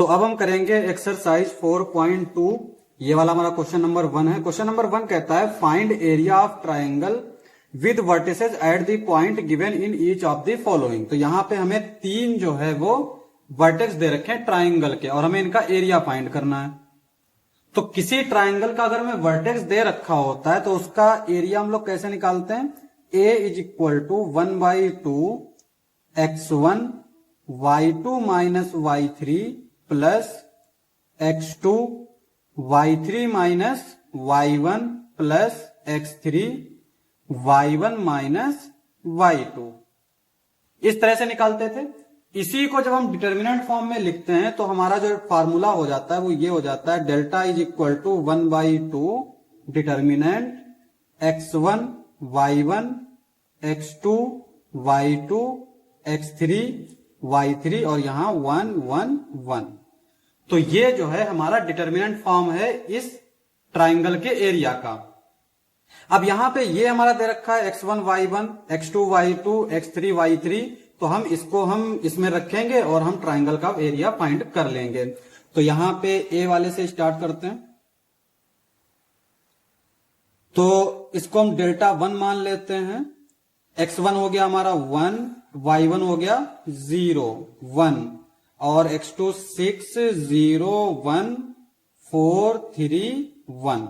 तो अब हम करेंगे एक्सरसाइज 4.2। ये वाला हमारा क्वेश्चन नंबर 1 है। क्वेश्चन नंबर 1 कहता है find area of triangle with vertices at the point given in each of the following. तो यहाँ पे हमें 3 जो है वो वर्टेक्स दे रखे हैं ट्राइंगल के और हमें इनका एरिया फाइंड करना है। तो किसी ट्राइंगल का अगर हमें वर्टेक्स दे रखा होता है तो उसका एरिया हम लोग कैसे निकालते हैं? a is equal to 1/2 x1 y2 minus y3 plus x2 y3 minus y1 plus x3 y1 minus y2। इस तरह से निकालते थे। इसी को जब हम डिटर्मिनेंट फॉर्म में लिखते हैं तो हमारा जो फार्मूला हो जाता है वो ये हो जाता है delta is equal to 1/2 determinant x1 y1 x2 y2 x3 y3 और यहां 1 1 1। तो ये जो है हमारा डिटर्मिनेंट फॉर्म है इस ट्राइंगल के एरिया का। अब यहां पे ये हमारा दे रखा है x1 y1 x2 y2 x3 y3। तो हम इसको इसमें रखेंगे और हम ट्राइंगल का एरिया फाइंड कर लेंगे। तो यहां पे ए वाले से स्टार्ट करते हैं। तो इसको हम डेल्टा 1 मान लेते हैं। x1 हो गया हमारा 1 y1 हो गया 0 1 और x2 6 0 1 4 3 1।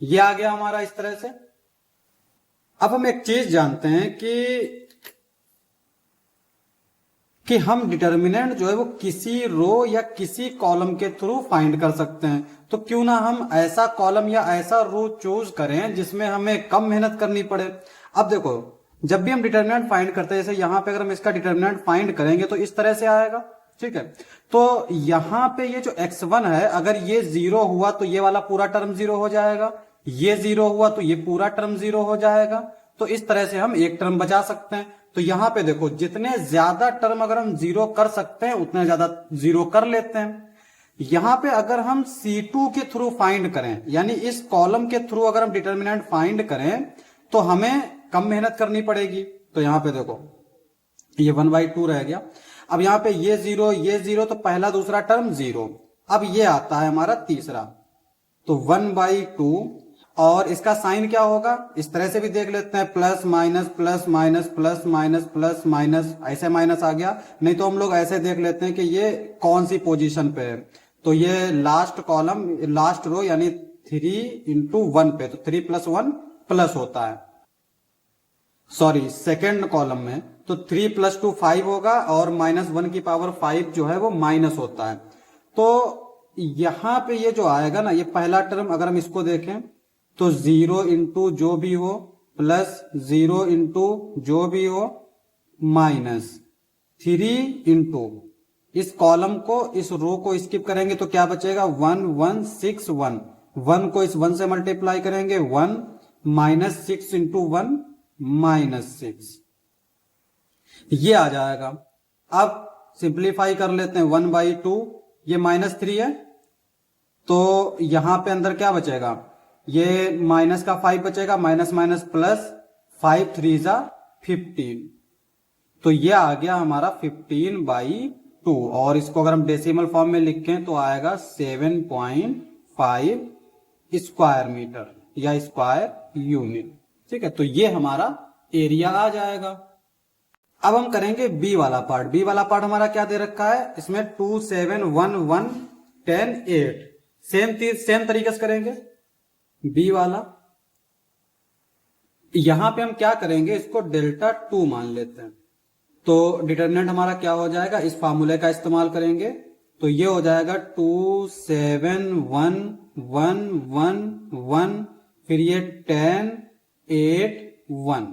ये आ गया हमारा इस तरह से। अब हम एक चीज जानते हैं कि हम डिटर्मिनेंट जो है वो किसी रो या किसी कॉलम के थ्रू फाइंड कर सकते हैं। तो क्यों ना हम ऐसा कॉलम या ऐसा रो चूज करें जिसमें हमें कम मेहनत करनी पड़े। अब देखो जब भी हम डिटर्मिनेंट फाइंड करते हैं, जैसे यहां पे अगर हम इसका डिटर्मिनेंट फाइंड करेंगे तो इस तरह से आएगा, ठीक है। तो यहां पे ये जो x1 है अगर ये 0 हुआ तो ये वाला पूरा टर्म 0 हो जाएगा, ये 0 हुआ तो ये पूरा टर्म 0 हो जाएगा। तो इस तरह से हम एक टर्म बचा सकते हैं। तो यहां पे देखो जितने ज्यादा टर्म अगर हम 0 कर सकते हैं उतने ज्यादा 0 कर लेते हैं। यहां पे अगर हम C2 के थ्रू फाइंड करें, यानी इस कॉलम के थ्रू अगर हम डिटर्मिनेंट फाइंड करें तो हमें कम मेहनत करनी पड़ेगी। तो यहां पे देखो ये 1/2 रह गया। अब यहां पे ये 0 तो पहला दूसरा टर्म 0। अब ये आता है हमारा तीसरा, तो 1/2 और इसका साइन क्या होगा इस तरह से भी देख लेते हैं, plus minus plus minus plus minus plus minus, ऐसे माइनस आ गया। नहीं तो हम लोग ऐसे देख लेते हैं कि ये कौन सी पोजीशन पे है। तो ये लास्ट कॉलम लास्ट रो यानी 3 × 1 पे, तो 3 + 1 प्लस होता है, सॉरी सेकेंड कॉलम में। तो 3 + 2 5 होगा और -1⁵ जो है वो माइनस होता है। तो यहां पे ये जो आएगा ना, ये पहला टर्म अगर हम इसको देखें तो 0 × जो भी हो प्लस 0 × जो भी हो माइनस 3 × इस कॉलम को इस रो को स्किप करेंगे तो क्या बचेगा 1 1 6 1। 1 को इस 1 से मल्टीप्लाई करेंगे 1 -6 × 1 -6, ये आ जाएगा। अब सिंप्लीफाई कर लेते हैं 1/2, ये -3 है तो यहां पे अंदर क्या बचेगा, ये माइनस का 5 बचेगा, माइनस माइनस प्लस 5 3 = 15। तो ये आ गया हमारा 15/2 और इसको अगर हम डेसिमल फॉर्म में लिखें तो आएगा 7.5 स्क्वायर मीटर या स्क्वायर यूनिट, ठीक है। तो ये हमारा एरिया आ जाएगा। अब हम करेंगे बी वाला पार्ट। बी वाला पार्ट हमारा क्या दे रखा है, इसमें 2 7 1 1 10 8। सेम तरीके से करेंगे बी वाला। यहां पे हम क्या करेंगे, इसको डेल्टा 2 मान लेते हैं। तो डिटर्मिनेंट हमारा क्या हो जाएगा, इस फार्मूले का इस्तेमाल करेंगे तो ये हो जाएगा 2 7 1 1 1 1 फिर ये 10 8 1,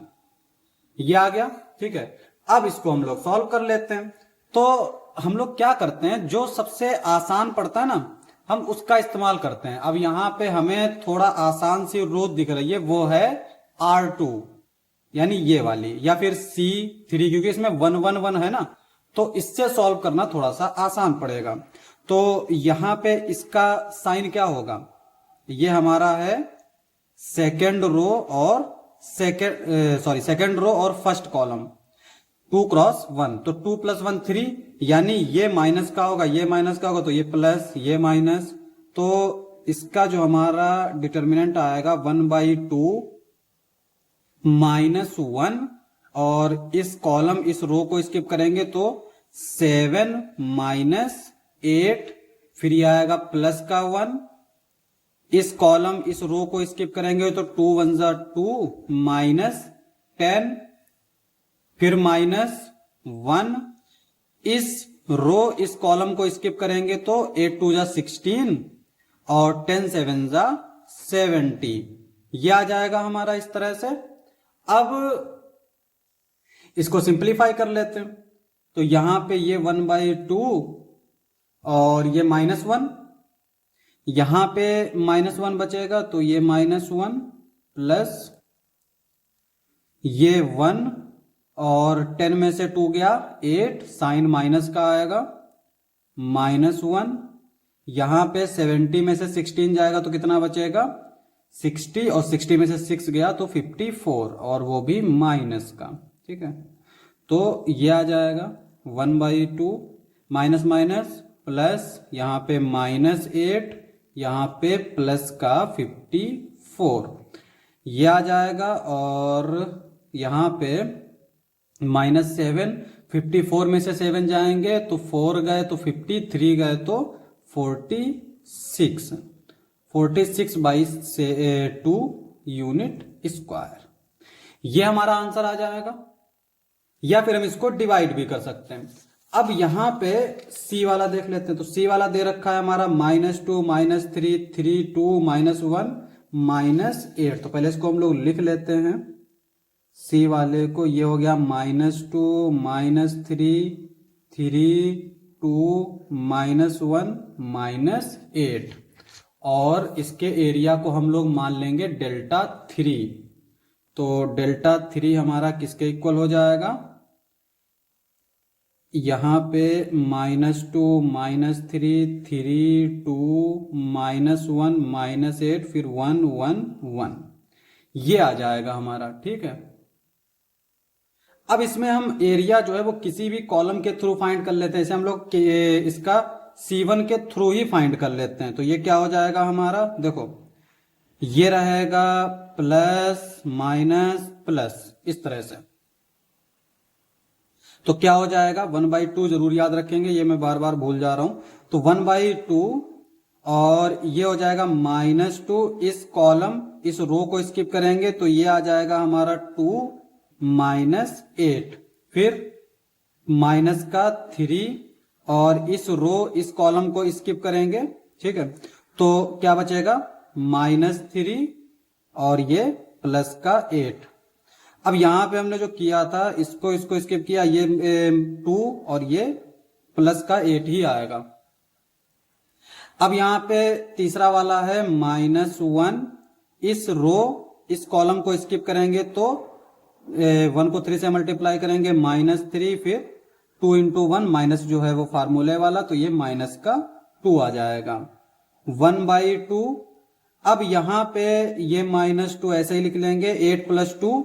ये आ गया, ठीक है। अब इसको हम लोग सॉल्व कर लेते हैं। तो हम लोग क्या करते हैं, जो सबसे आसान पड़ता है ना हम उसका इस्तेमाल करते हैं। अब यहां पे हमें थोड़ा आसान सी रो दिख रही है, वो है R2 यानी ये वाली, या फिर C3 क्योंकि इसमें 1 1 1 है ना, तो इससे सॉल्व करना थोड़ा सा आसान पड़ेगा। तो यहां पे इसका साइन क्या होगा, ये हमारा है सेकेंड रो और फर्स्ट कॉलम। 2x1, तो 2 + 1 3, यानी ये माइनस का होगा, ये माइनस का होगा, तो ये प्लस, ये माइनस, तो इसका जो हमारा डिटर्मिनेंट आएगा 1/2 -1, और इस कॉलम इस रो को स्किप करेंगे तो 7 - 8, फिर ये आएगा प्लस का 1, इस कॉलम इस रो को स्किप करेंगे तो 2 × 1 = 2 -10, फिर -1, इस रो इस कॉलम को स्किप करेंगे तो 8 × 2 = 16 और 10 × 7 = 70। यह आ जाएगा हमारा इस तरह से। अब इसको सिंप्लीफाई कर लेते हैं, तो यहां पे ये 1/2 और ये -1, यहां पे -1 बचेगा, तो ये -1 प्लस ये 1 और 10 में से 2 गया 8, साइन माइनस का आएगा, -1, यहां पे 70 में से 16 जाएगा तो कितना बचेगा 60, और 60 में से 6 गया तो 54, और वो भी माइनस का। ठीक है, तो ये आ जाएगा 1/2 माइनस माइनस प्लस, यहां पे -8, यहां पे प्लस का 54, ये आ जाएगा, और यहां पे -7, 54 में से 7 जाएंगे तो 4 गए तो 50, 3 गए तो 46, 46/2 यूनिट स्क्वायर। ये हमारा आंसर आ जाएगा। या फिर हम इसको डिवाइड भी कर सकते हैं। अब यहां पे सी वाला देख लेते हैं, तो सी वाला दे रखा है हमारा -2 -3 3 2 -1 -8, तो पहले इसको हम लोग लिख लेते हैं सी वाले को। ये हो गया -2 -3 3 2 -1 -8, और इसके एरिया को हम लोग मान लेंगे Δ3, तो Δ3 हमारा किसके इक्वल हो जाएगा, यहां पे -2 -3 3 2 -1 -8, फिर 1 1 1, ये आ जाएगा हमारा। ठीक है, अब इसमें हम एरिया जो है वो किसी भी कॉलम के थ्रू फाइंड कर लेते हैं। जैसे हम लोग इसका C1 के थ्रू ही फाइंड कर लेते हैं, तो ये क्या हो जाएगा हमारा, देखो ये रहेगा प्लस माइनस प्लस, इस तरह से, तो क्या हो जाएगा 1/2, जरूर याद रखेंगे, ये मैं बार बार भूल जा रहा हूं, तो 1/2, और ये हो जाएगा -2, इस कॉलम इस रो को स्किप करेंगे तो ये आ जाएगा हमारा 2 -8, फिर माइनस का 3, और इस रो इस कॉलम को स्किप करेंगे। ठीक है, तो क्या बचेगा -3, और ये प्लस का 8। अब यहां पे हमने जो किया था इसको स्किप किया, ये 2 और ये प्लस का 8 ही आएगा। अब यहां पे तीसरा वाला है -1, इस रो इस कॉलम को स्किप करेंगे तो 1 को 3 से मल्टीप्लाई करेंगे, -3, फिर 2 × 1 माइनस जो है वो फार्मूले वाला, तो ये माइनस का 2 आ जाएगा 1/2। अब यहां पे ये -2 ऐसे ही लिख लेंगे, 8 + 2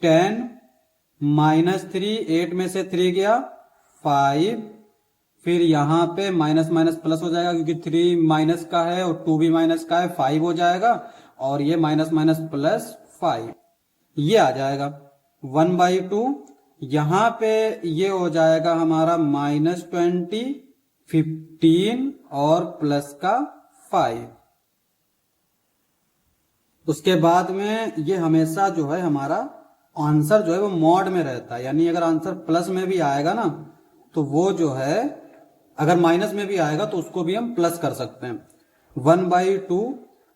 10, -3, 8 में से 3 गया 5, फिर यहां पे माइनस माइनस प्लस हो जाएगा क्योंकि 3 माइनस का है और 2 भी माइनस का है, 5 हो जाएगा, और ये माइनस माइनस प्लस 5, ये आ जाएगा 1/2। यहां पे ये हो जाएगा हमारा -20, 15 और प्लस का 5। उसके बाद में ये हमेशा जो है हमारा आंसर जो है वो मॉड में रहता है, यानी अगर आंसर प्लस में भी आएगा ना तो वो जो है, अगर माइनस में भी आएगा तो उसको भी हम प्लस कर सकते हैं 1/2।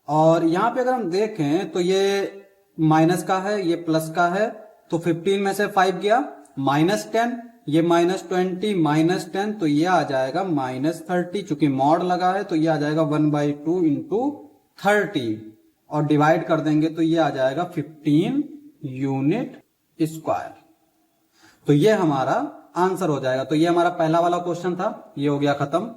और यहां पे अगर हम देखें तो ये माइनस का है, ये प्लस का है, तो 15 में से 5 गया -10, ये -20 -10, तो ये आ जाएगा -30, चूंकि मॉड लगा है तो ये आ जाएगा 1/2 × 30, और डिवाइड कर देंगे तो ये आ जाएगा 15 यूनिट स्क्वायर। तो ये हमारा आंसर हो जाएगा। तो ये हमारा पहला वाला क्वेश्चन था, ये हो गया खत्म।